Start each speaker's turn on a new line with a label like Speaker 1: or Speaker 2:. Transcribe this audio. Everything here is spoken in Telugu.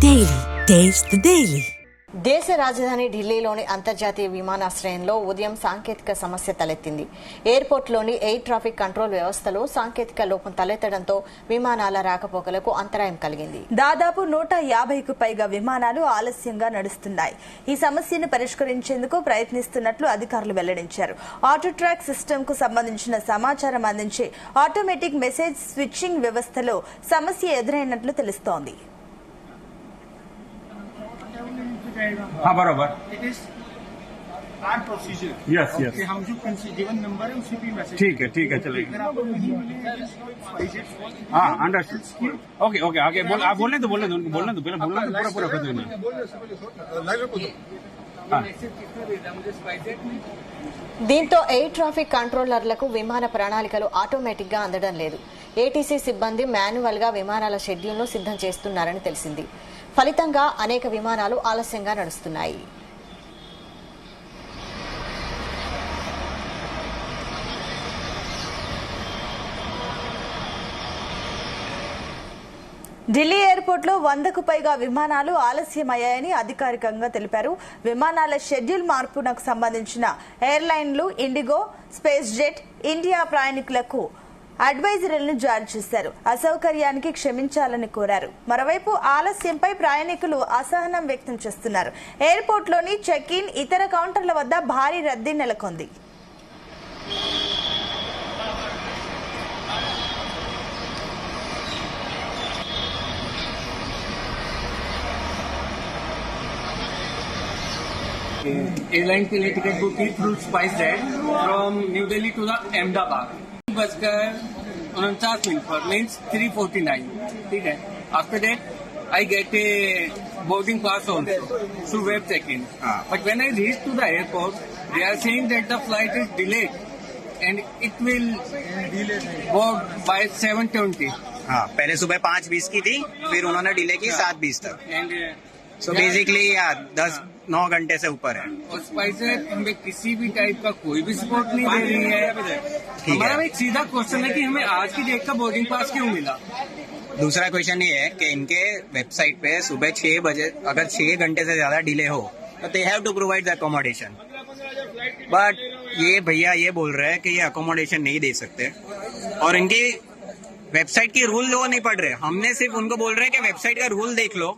Speaker 1: Daily. Taste the Daily.
Speaker 2: దేశ రాజధాని ఢిల్లీలోని అంతర్జాతీయ విమానాశ్రయంలో ఉదయం సాంకేతిక సమస్య తలెత్తింది. ఎయిర్పోర్ట్లోని ఎయిర్ ట్రాఫిక్ కంట్రోల్ వ్యవస్థలో సాంకేతిక లోపం తలెత్తడంతో విమానాల రాకపోకలకు అంతరాయం కలిగింది.
Speaker 3: దాదాపు 150కు పైగా విమానాలు ఆలస్యంగా నడుస్తున్నాయి. ఈ సమస్యను పరిష్కరించేందుకు ప్రయత్నిస్తున్నట్లు అధికారులు వెల్లడించారు. ఆటో ట్రాక్ సిస్టమ్ కు సంబంధించిన సమాచారం అందించే ఆటోమేటిక్ మెసేజ్ స్విచ్చింగ్ వ్యవస్థలో సమస్య ఎదురైనట్లు తెలుస్తోంది.
Speaker 4: हाँ बराबर
Speaker 5: it is our procedure
Speaker 4: yes yes
Speaker 5: कि हम जो गिवन नंबर है उसी पे मैसेज
Speaker 4: ठीक है चलेगा
Speaker 5: अगर आपको नहीं मिले
Speaker 4: हाँ अंडरस्टूड ओके ओके आगे बोल आप बोलने दो पहले बोलने दो पूरा कर देना
Speaker 2: దీంతో ఎయిర్ ట్రాఫిక్ కంట్రోలర్లకు విమాన ప్రణాళికలు ఆటోమేటిక్ గా అందడం లేదు. ఏటీసీ సిబ్బంది మాన్యువల్ గా విమానాల షెడ్యూల్ను సిద్ధం చేస్తున్నారని తెలిసింది. ఫలితంగా అనేక విమానాలు ఆలస్యంగా నడుస్తున్నాయి.
Speaker 3: ఢిల్లీ ఎయిర్పోర్ట్ లో 100కు పైగా విమానాలు ఆలస్యమయ్యాయని అధికారికంగా తెలిపారు. విమానాల షెడ్యూల్ మార్పునకు సంబంధించిన ఎయిర్లైన్లు ఇండిగో, స్పేస్ జెట్, ఇండియా ప్రయాణికులకు అడ్వైజరీలను జారీ చేశారు. అసౌకర్యానికి క్షమించాలని కోరారు. మరోవైపు ఆలస్యంపై ప్రయాణికులు అసహనం వ్యక్తం చేస్తున్నారు. ఎయిర్పోర్ట్లోని చెక్ ఇన్, ఇతర కౌంటర్ల వద్ద భారీ రద్దీ నెలకొంది.
Speaker 6: एयरलाइन के लिए टिकट बुक की through SpiceJet from New Delhi to the Ahmedabad 3:49 पर मीन्स 3:49. ठीक है. After that I get a boarding pass also through web check-in. But when I reach to the airport, they are saying that the flight is delayed and it will board by 7:20.
Speaker 7: हाँ, पहले सुबह 5:20 की थी, फिर उन्होंने डिले की 7:20 तक.
Speaker 6: And
Speaker 7: सो बेसिकली यार 10-9 घंटे से ऊपर है.
Speaker 6: और स्पाइसेस हमें किसी भी टाइप का कोई भी सपोर्ट नहीं दे रही है. हमारा एक सीधा क्वेश्चन है कि हमें आज की डेट का बोर्डिंग पास क्यों मिला.
Speaker 7: दूसरा क्वेश्चन ये है कि इनके वेबसाइट पे सुबह 6 बजे अगर 6 घंटे से ज्यादा डिले हो तो they have to provide the accommodation. But ये भैया ये बोल रहे हैं कि ये अकोमोडेशन नहीं दे सकते और इनकी वेबसाइट की रूल वो नहीं पढ़ रहे. हमने सिर्फ उनको बोल रहे हैं कि वेबसाइट का रूल देख लो